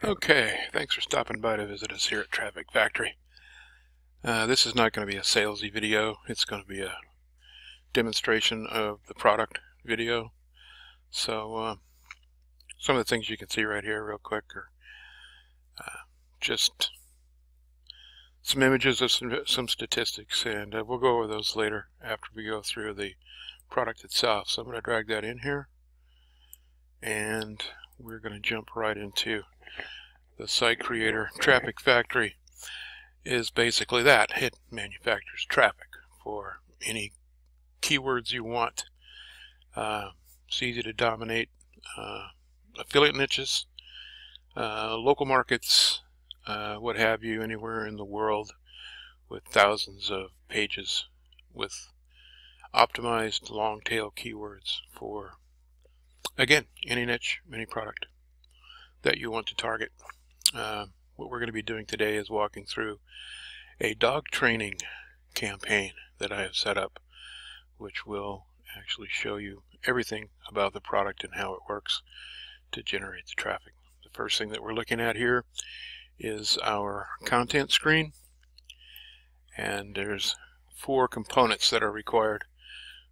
Okay, thanks for stopping by to visit us here at Traffic Factory. This is not going to be a salesy video. It's going to be a demonstration of the product video. So some of the things you can see right here real quick are just some images of some statistics, and we'll go over those later after we go through the product itself. So I'm going to drag that in here, and we're going to jump right into the site creator. Traffic Factory is basically that. It manufactures traffic for any keywords you want. It's easy to dominate affiliate niches, local markets, what have you, anywhere in the world, with thousands of pages with optimized long tail keywords for, again, any niche, any product that you want to target. What we're going to be doing today is walking through a dog training campaign that I have set up, which will actually show you everything about the product and how it works to generate the traffic. The first thing that we're looking at here is our content screen, and there's 4 components that are required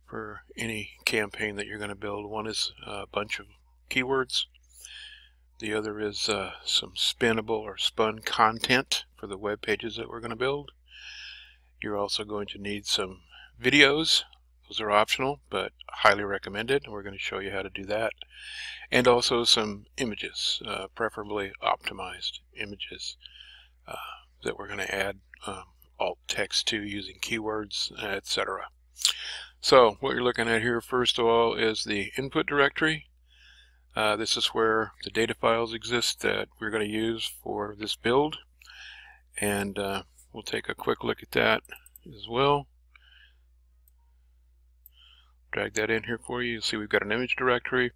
for any campaign that you're going to build. One is a bunch of keywords. The other is some spinnable or spun content for the web pages that we're going to build. You're also going to need some videos. Those are optional, but highly recommended, and we're going to show you how to do that. And also some images, preferably optimized images that we're going to add alt text to using keywords, etc. So what you're looking at here, first of all, is the input directory. This is where the data files exist that we're going to use for this build, and we'll take a quick look at that as well. Drag that in here for you. You'll see we've got an image directory.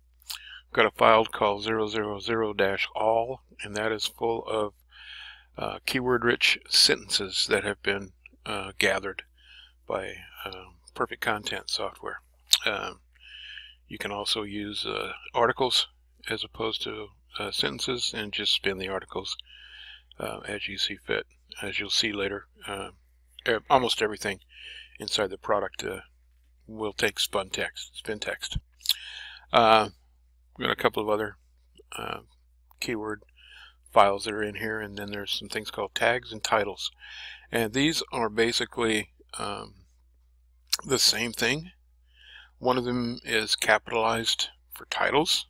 We've got a file called 000-all, and that is full of keyword-rich sentences that have been gathered by Perfect Content software. You can also use articles as opposed to sentences, and just spin the articles as you see fit. As you'll see later, almost everything inside the product will take spin text. We've got a couple of other keyword files that are in here, and then there's some things called tags and titles. And these are basically the same thing. One of them is capitalized for titles,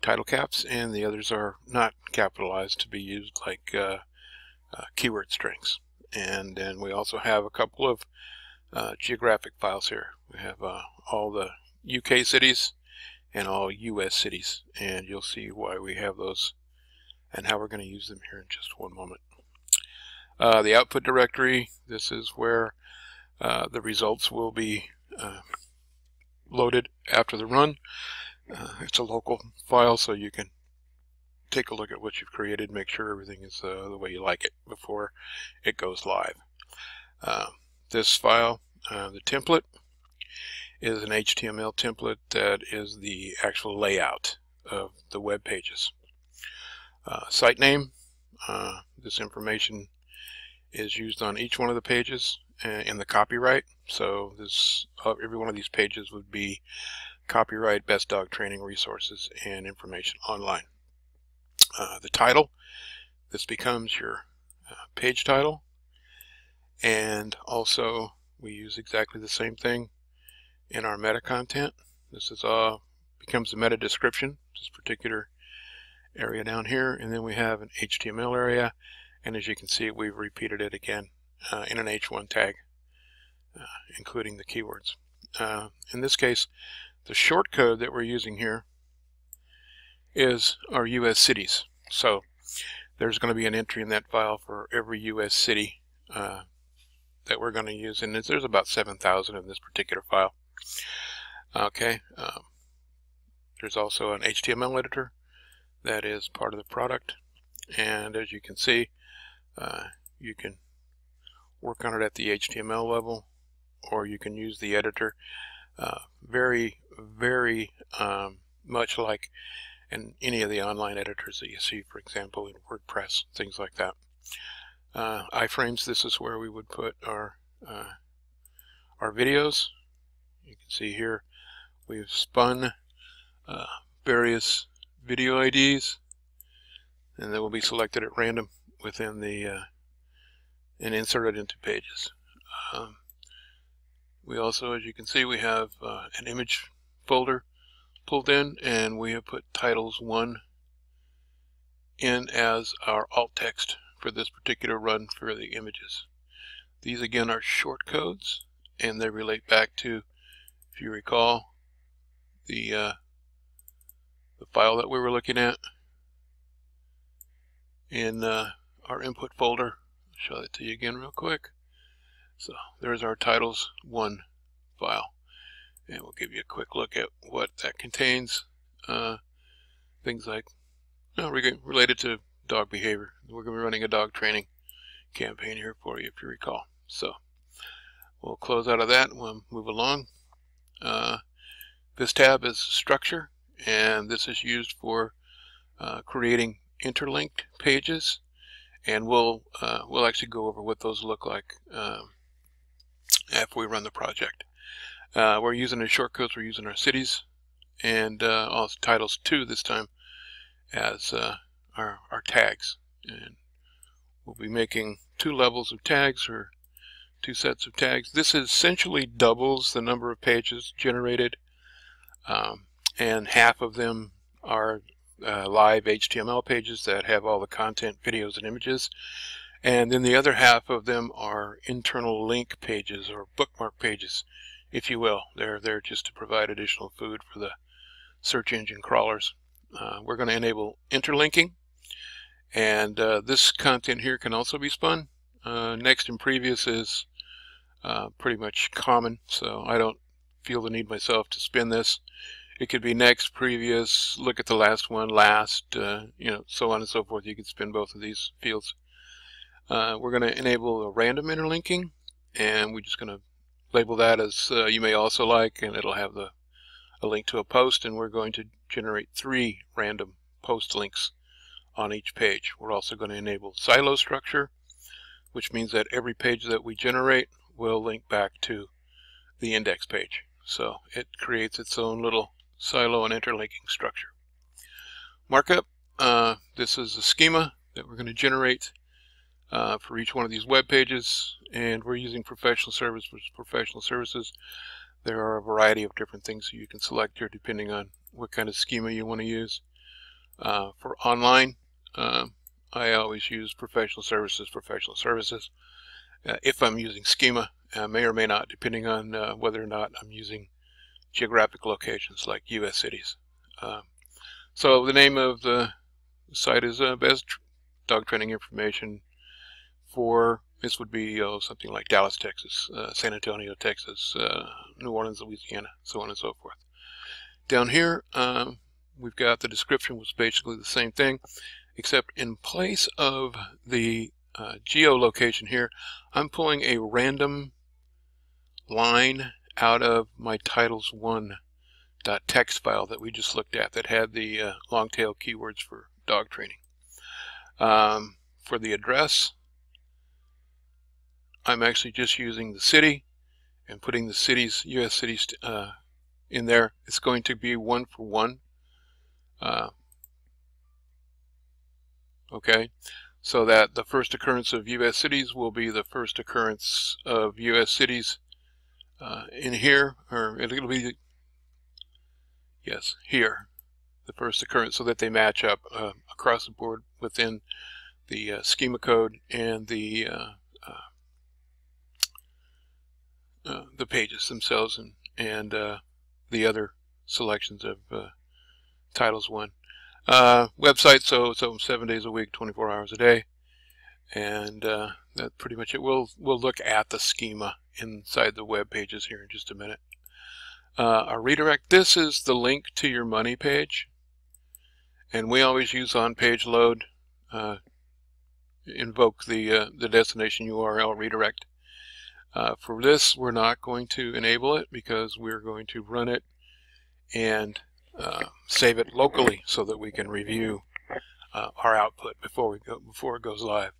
title caps, and the others are not capitalized to be used like keyword strings. And then we also have a couple of geographic files here. We have all the UK cities and all US cities, and you'll see why we have those and how we're going to use them here in just one moment. The output directory, this is where the results will be loaded after the run. It's a local file, so you can take a look at what you've created, make sure everything is the way you like it before it goes live. This file, the template, is an HTML template that is the actual layout of the web pages. Site name, this information is used on each one of the pages in the copyright. So this every one of these pages would be copyright, best dog training resources and information online. The title, this becomes your page title, and also we use exactly the same thing in our meta content. This is becomes the meta description, this particular area down here, and then we have an HTML area, and as you can see, we've repeated it again in an H1 tag, including the keywords. In this case, the short code that we're using here is our US cities. So there's going to be an entry in that file for every US city that we're going to use, and there's about 7,000 in this particular file. Okay, there's also an HTML editor that is part of the product, and as you can see, you can work on it at the HTML level, or you can use the editor. Very much like and any of the online editors that you see, for example, in WordPress, things like that. Iframes, this is where we would put our videos. You can see here we've spun various video IDs, and they will be selected at random within the and inserted into pages. We also, as you can see, we have an image folder pulled in, and we have put titles 1 in as our alt text for this particular run for the images. These again are short codes, and they relate back to, if you recall, the file that we were looking at in our input folder. I'll show that to you again real quick. So there's our titles 1 file, and we'll give you a quick look at what that contains. Things like related to dog behavior. We're going to be running a dog training campaign here for you, if you recall. So we'll close out of that and we'll move along. This tab is structure, and this is used for creating interlinked pages, and we'll actually go over what those look like after we run the project. We're using the shortcodes. We're using our cities and also titles 2 this time as our tags, and we'll be making 2 levels of tags, or 2 sets of tags. This essentially doubles the number of pages generated, and half of them are live HTML pages that have all the content, videos, and images, and then the other half of them are internal link pages, or bookmark pages, if you will. They're there just to provide additional food for the search engine crawlers. We're going to enable interlinking, and this content here can also be spun. Next and previous is pretty much common, so I don't feel the need myself to spin this. It could be next, previous, look at the last one, last, so on and so forth. You can spin both of these fields. We're going to enable a random interlinking, and we're just going to label that as you may also like, and it'll have a link to a post, and we're going to generate 3 random post links on each page. We're also going to enable silo structure, which means that every page that we generate will link back to the index page. So it creates its own little silo and interlinking structure. Markup, this is a schema that we're going to generate for each one of these web pages, and we're using professional services. There are a variety of different things that you can select here depending on what kind of schema you want to use. For online, I always use professional services. If I'm using schema, I may or may not, depending on whether or not I'm using geographic locations like U.S. cities. So the name of the site is Best Dog Training Information for, this would be something like Dallas, Texas, San Antonio, Texas, New Orleans, Louisiana, so on and so forth. Down here, we've got the description, which is basically the same thing, except in place of the geolocation here, I'm pulling a random line out of my titles1.txt file that we just looked at that had the long tail keywords for dog training. For the address, I'm actually just using the city and putting the cities, U.S. cities, in there. It's going to be 1 for 1. Okay, so that the first occurrence of U.S. cities will be the first occurrence of U.S. cities in here, or it'll be, yes, here, the first occurrence, so that they match up across the board within the schema code and the pages themselves, and the other selections of titles 1. Website, so it's open 7 days a week, 24 hours a day, and that's pretty much it. We'll look at the schema inside the web pages here in just a minute. Our redirect, this is the link to your money page, and we always use on page load, invoke the destination URL redirect. For this, we're not going to enable it because we're going to run it and save it locally so that we can review our output before it goes live.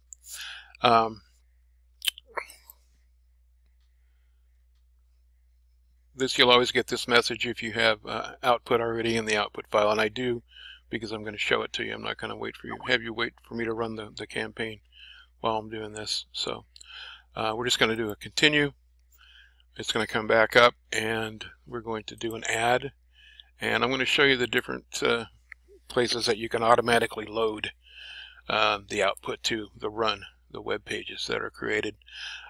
You'll always get this message if you have output already in the output file, and I do, because I'm going to show it to you. I'm not going to have you wait for me to run the campaign while I'm doing this. So we're just going to do a continue. It's going to come back up, and we're going to do an add, and I'm going to show you the different places that you can automatically load the output to the web pages that are created.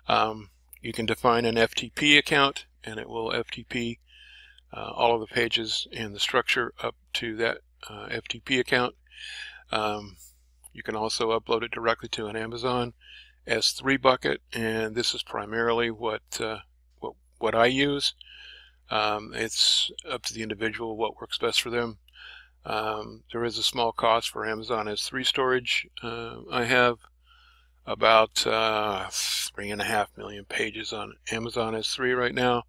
You can define an FTP account, and it will FTP all of the pages in the structure up to that FTP account. You can also upload it directly to an Amazon S3 bucket, and this is primarily what I use. It's up to the individual what works best for them. There is a small cost for Amazon S3 storage. I have about 3.5 million pages on Amazon S3 right now,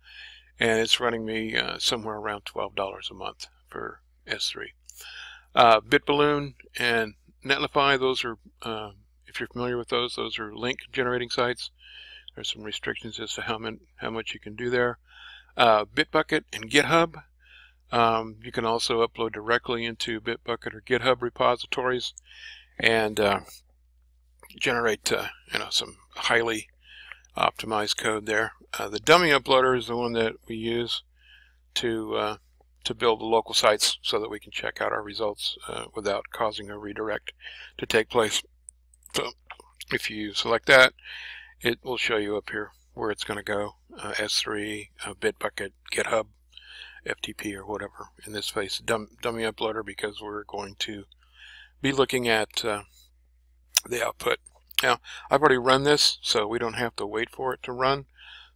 and it's running me somewhere around $12 a month for S3. BitBalloon and Netlify, those are, if you're familiar with those are link generating sites. There's some restrictions as to how much you can do there. Bitbucket and GitHub. You can also upload directly into Bitbucket or GitHub repositories and generate some highly optimized code there. The dummy uploader is the one that we use to build the local sites so that we can check out our results without causing a redirect to take place. So if you select that, it will show you up here where it's going to go. S3, Bitbucket, GitHub, FTP, or whatever. In this case, dummy uploader, because we're going to be looking at the output. Now, I've already run this, so we don't have to wait for it to run.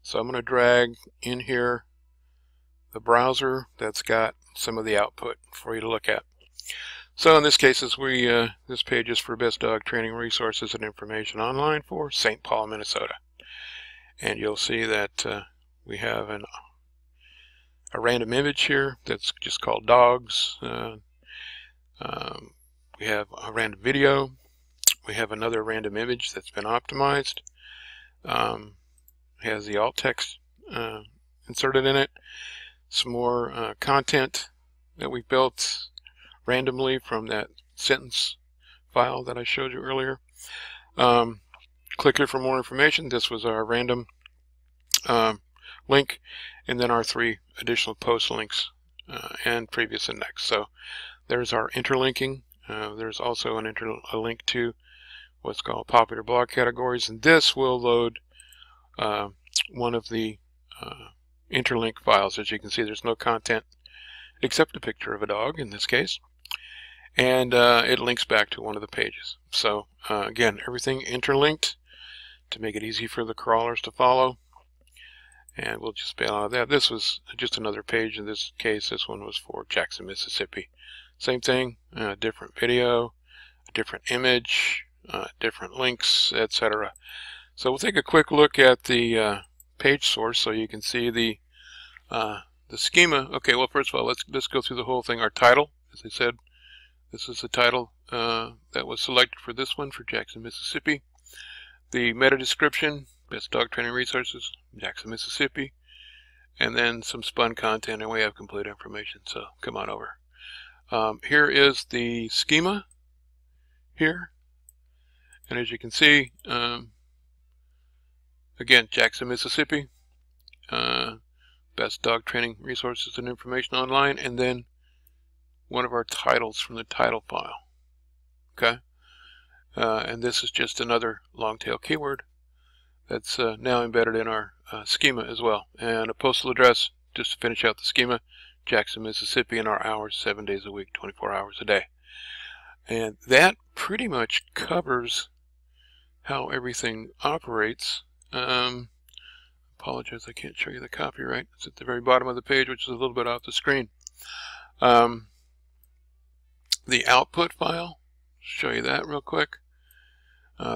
So I'm going to drag in here the browser that's got some of the output for you to look at. So in this case, this page is for Best Dog Training Resources and Information Online for St. Paul, Minnesota. And you'll see that we have a random image here that's just called dogs. We have a random video. We have another random image that's been optimized. It has the alt text inserted in it. Some more content that we built randomly from that sentence file that I showed you earlier. Click here for more information. This was our random link, and then our 3 additional post links and previous index. So there's our interlinking. There's also a link to what's called popular blog categories, and this will load one of the interlink files. As you can see, there's no content except a picture of a dog in this case, and it links back to one of the pages. So again, everything interlinked to make it easy for the crawlers to follow, and we'll just bail out of that. This was just another page. In this case, this one was for Jackson, Mississippi. Same thing, different video, a different image, different links, etc. So we'll take a quick look at the page source so you can see the schema. Okay, well, first of all, let's go through the whole thing. Our title, as I said, this is the title that was selected for this one for Jackson, Mississippi. The meta description, Best Dog Training Resources, Jackson, Mississippi, and then some spun content, and we have complete information. So come on over. Here is the schema here, and as you can see, again, Jackson, Mississippi, Best Dog Training Resources and Information Online, and then one of our titles from the title file. Okay, and this is just another long tail keyword that's now embedded in our schema as well, and a postal address just to finish out the schema, Jackson, Mississippi, and our hours, 7 days a week, 24 hours a day. And that pretty much covers how everything operates. Apologize, I can't show you the copyright. It's at the very bottom of the page, which is a little bit off the screen. The output file, show you that real quick.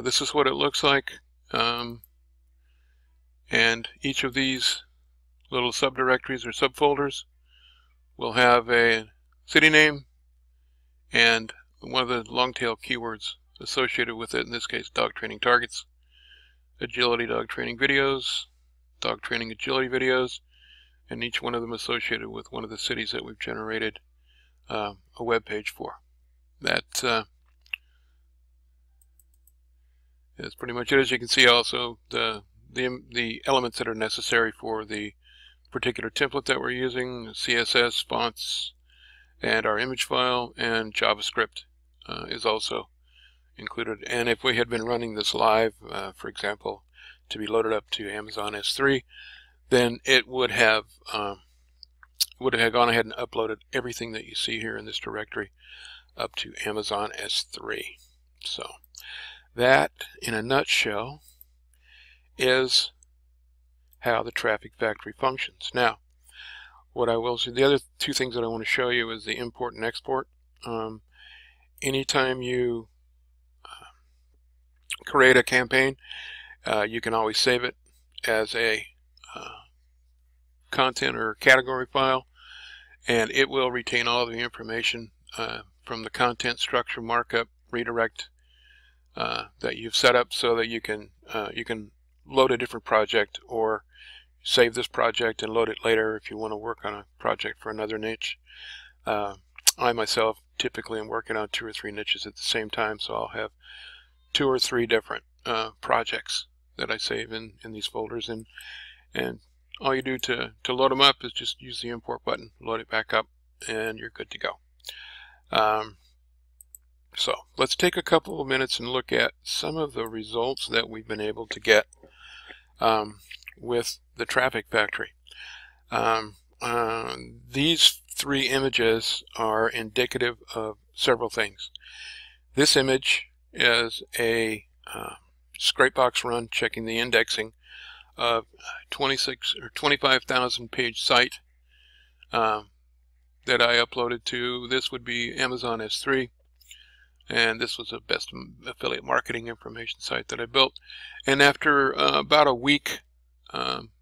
This is what it looks like. And each of these little subdirectories or subfolders will have a city name, and one of the long tail keywords associated with it, in this case dog training targets, agility dog training videos, dog training agility videos, and each one of them associated with one of the cities that we've generated a web page for. That is pretty much it. As you can see, also the elements that are necessary for the particular template that we're using, CSS, fonts, and our image file, and JavaScript is also included. And if we had been running this live, for example, to be loaded up to Amazon S3, then it would have gone ahead and uploaded everything that you see here in this directory up to Amazon S3. So that, in a nutshell, is how the Traffic Factory functions. Now, what I will say, the other two things that I want to show you is the import and export. Anytime you create a campaign, you can always save it as a content or category file, and it will retain all the information from the content, structure, markup, redirect that you've set up, so that you can load a different project, or save this project and load it later if you want to work on a project for another niche. I myself typically am working on 2 or 3 niches at the same time, so I'll have 2 or 3 different projects that I save in these folders, and all you do to load them up is just use the import button, load it back up, and you're good to go. So let's take a couple of minutes and look at some of the results that we've been able to get with the Traffic Factory. These 3 images are indicative of several things. This image is a scrapebox run checking the indexing of 25,000 page site that I uploaded to. This would be Amazon S3, and this was a best affiliate marketing information site that I built. And after about a week,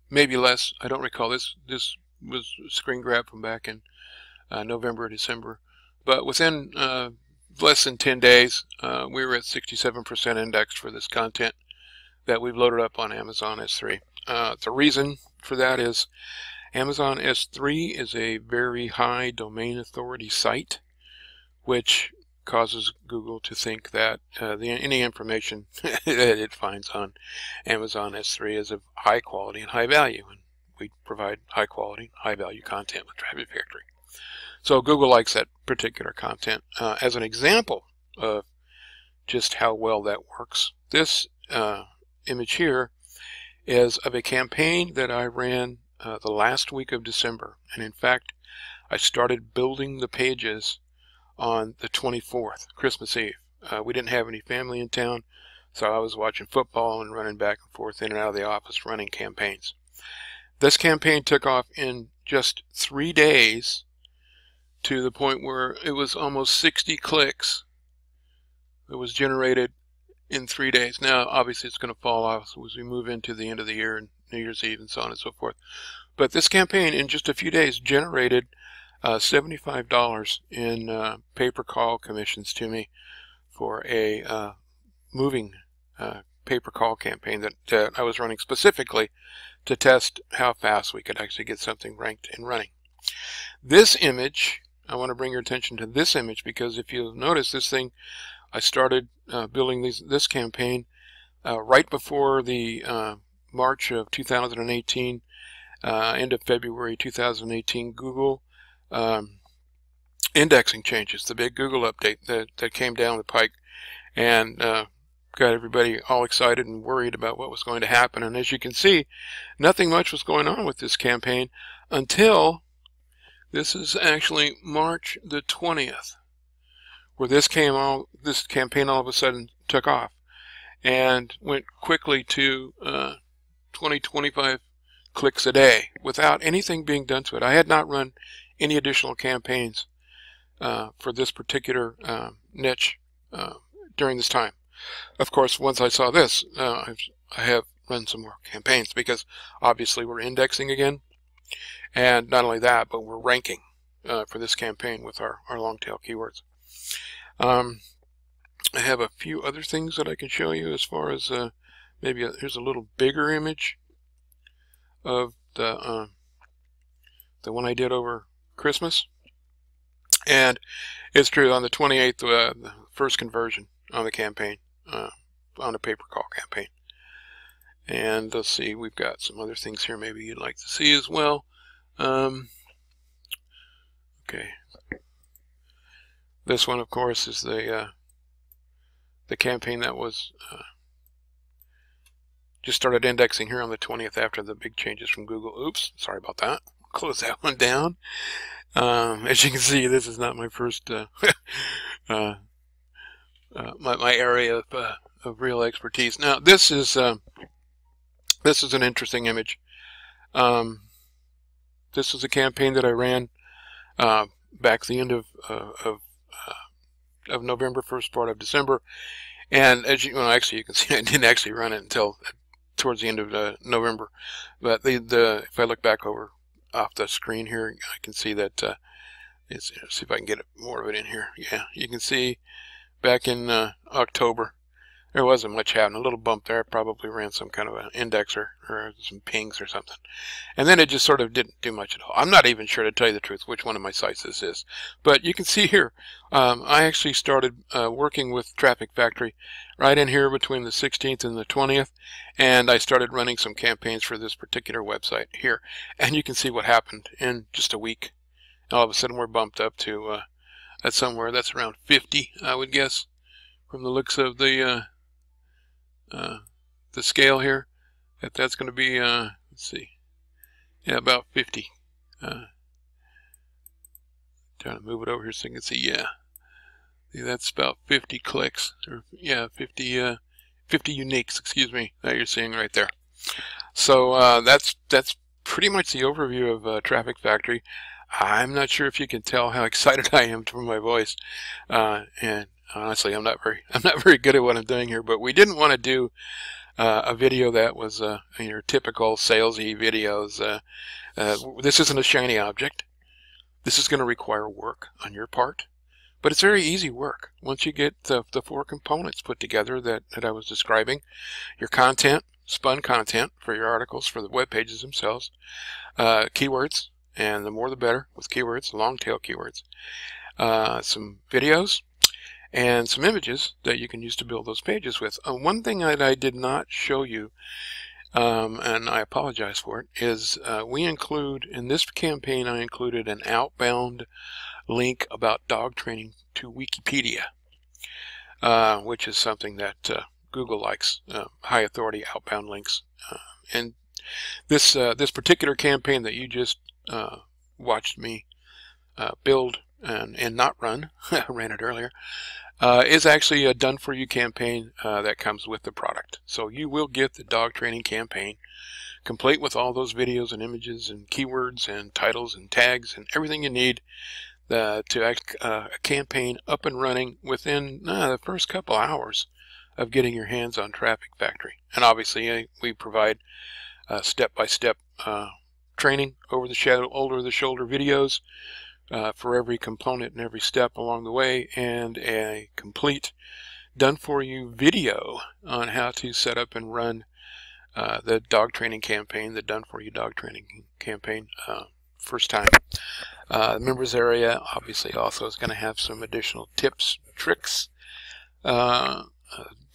maybe less, I don't recall, this was a screen grab from back in November or December, but within less than 10 days, we were at 67% indexed for this content that we've loaded up on Amazon S3. The reason for that is Amazon S3 is a very high domain authority site, which causes Google to think that any information that it finds on Amazon S3 is of high quality and high value, and we provide high quality, high value content with Traffic Factory. So Google likes that particular content. As an example of just how well that works, this image here is of a campaign that I ran the last week of December, and in fact I started building the pages on the 24th, Christmas Eve. We didn't have any family in town, so I was watching football and running back and forth in and out of the office running campaigns. This campaign took off in just 3 days, to the point where it was almost 60 clicks that was generated in 3 days. Now obviously it's going to fall off as we move into the end of the year and New Year's Eve and so on and so forth. But this campaign in just a few days generated $75 in pay-per-call commissions to me for a moving pay-per-call campaign that I was running specifically to test how fast we could actually get something ranked and running. This image, I want to bring your attention to this image, because if you'll notice, this thing, I started building this campaign right before the March of 2018, end of February 2018, Google indexing changes, the big Google update that came down the pike, and got everybody all excited and worried about what was going to happen. And as you can see, nothing much was going on with this campaign until this is actually March the 20th, where this campaign all of a sudden took off and went quickly to 20-25 clicks a day without anything being done to it. I had not run any additional campaigns for this particular niche during this time. Of course, once I saw this, I have run some more campaigns, because obviously we're indexing again, and not only that, but we're ranking. for this campaign with our long tail keywords. I have a few other things that I can show you as far as here's a little bigger image of the one I did over Christmas. And it's true, on the 28th, the first conversion on the campaign, on a pay-per-call campaign. And let's see, we've got some other things here maybe you'd like to see as well. Okay. This one, of course, is the campaign that was just started indexing here on the 20th after the big changes from Google. Oops, sorry about that. Close that one down. As you can see, this is not my first my area of real expertise. Now, this is an interesting image. This was a campaign that I ran back the end of November, first part of December, and as you actually you can see, I didn't actually run it until towards the end of November. But if I look back over off the screen here, I can see that let's see if I can get more of it in here. Yeah, you can see back in October there wasn't much happening. A little bump there. I probably ran some kind of an indexer or some pings or something, and then it just sort of didn't do much at all. I'm not even sure, to tell you the truth, which one of my sites this is, but you can see here I actually started working with Traffic Factory right in here between the 16th and the 20th, and I started running some campaigns for this particular website here, and you can see what happened in just a week. All of a sudden we're bumped up to somewhere that's around 50, I would guess, from the looks of the scale here. That's going to be let's see, yeah, about 50. Trying to move it over here so you can see. Yeah, that's about 50 clicks, or yeah, 50 uniques, excuse me, that you're seeing right there. So that's pretty much the overview of Traffic Factory. I'm not sure if you can tell how excited I am from my voice, and honestly, I'm not very good at what I'm doing here. But we didn't want to do a video that was your typical salesy videos. This isn't a shiny object. This is going to require work on your part, but it's very easy work once you get the 4 components put together that I was describing. Your content, spun content for your articles, for the web pages themselves, keywords, and the more the better with keywords, long tail keywords, some videos, and some images that you can use to build those pages with. One thing that I did not show you, and I apologize for it, is we include, in this campaign, I included an outbound link about dog training to Wikipedia, which is something that Google likes, high authority outbound links. And this particular campaign that you just watched me build and not run, I ran it earlier, is actually a done-for-you campaign that comes with the product. So you will get the dog training campaign complete with all those videos and images and keywords and titles and tags and everything you need to a campaign up and running within the first couple hours of getting your hands on Traffic Factory. And obviously we provide step-by-step training over the shoulder videos for every component and every step along the way, and a complete done-for-you video on how to set up and run the dog training campaign, the done-for-you dog training campaign, first time. The members area obviously also is going to have some additional tips, tricks,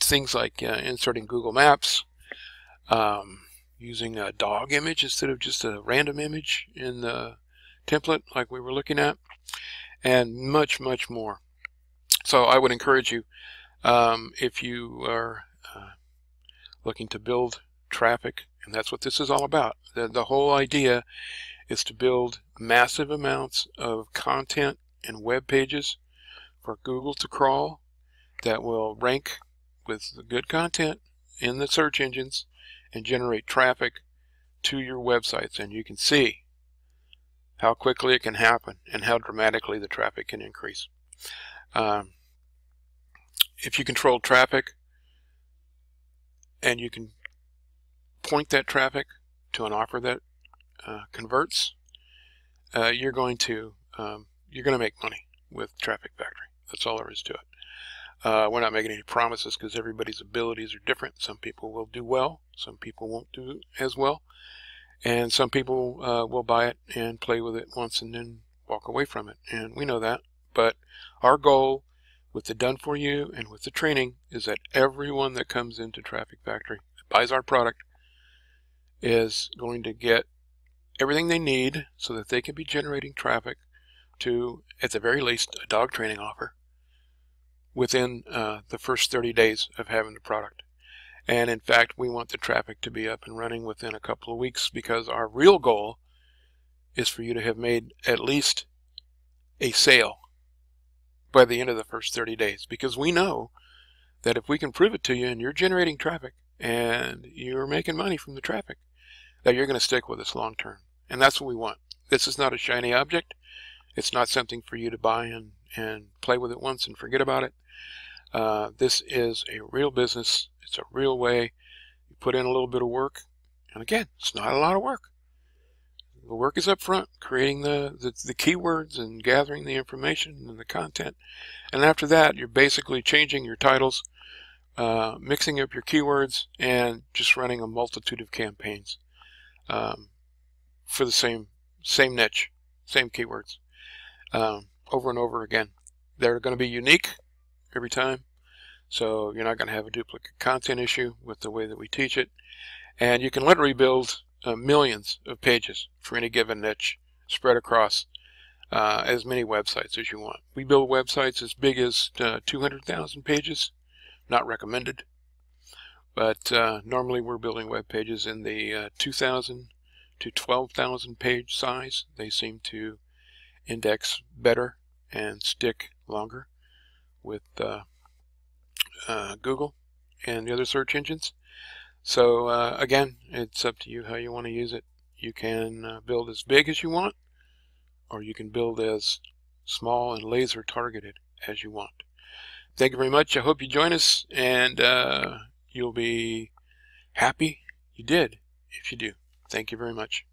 things like inserting Google Maps, using a dog image instead of just a random image in the template like we were looking at, and much more. So I would encourage you, if you are looking to build traffic, and that's what this is all about. The whole idea is to build massive amounts of content and web pages for Google to crawl that will rank with the good content in the search engines and generate traffic to your websites. And you can see how quickly it can happen and how dramatically the traffic can increase. If you control traffic and you can point that traffic to an offer that converts, you're going to you're going to make money with Traffic Factory. That's all there is to it. We're not making any promises because everybody's abilities are different. Some people will do well, some people won't do as well, and some people will buy it and play with it once and then walk away from it, and we know that. But our goal with the done for you and with the training is that everyone that comes into Traffic Factory that buys our product is going to get everything they need so that they can be generating traffic to, at the very least, a dog training offer within the first 30 days of having the product. And in fact, we want the traffic to be up and running within a couple of weeks, because our real goal is for you to have made at least a sale by the end of the first 30 days. Because we know that if we can prove it to you and you're generating traffic and you're making money from the traffic, that you're going to stick with us long term. And that's what we want. This is not a shiny object. It's not something for you to buy and play with it once and forget about it. This is a real business. It's a real way. You put in a little bit of work, and again, it's not a lot of work. The work is up front, creating the keywords and gathering the information and the content. And after that, you're basically changing your titles, mixing up your keywords, and just running a multitude of campaigns for the same niche, same keywords, over and over again. They're going to be unique every time, so you're not going to have a duplicate content issue with the way that we teach it. And you can literally build millions of pages for any given niche, spread across as many websites as you want. We build websites as big as 200,000 pages, not recommended, but normally we're building web pages in the 2,000 to 12,000 page size. They seem to index better and stick longer with Google and the other search engines. So again, it's up to you how you want to use it. You can build as big as you want, or you can build as small and laser targeted as you want. Thank you very much. I hope you join us, and you'll be happy you did if you do. Thank you very much.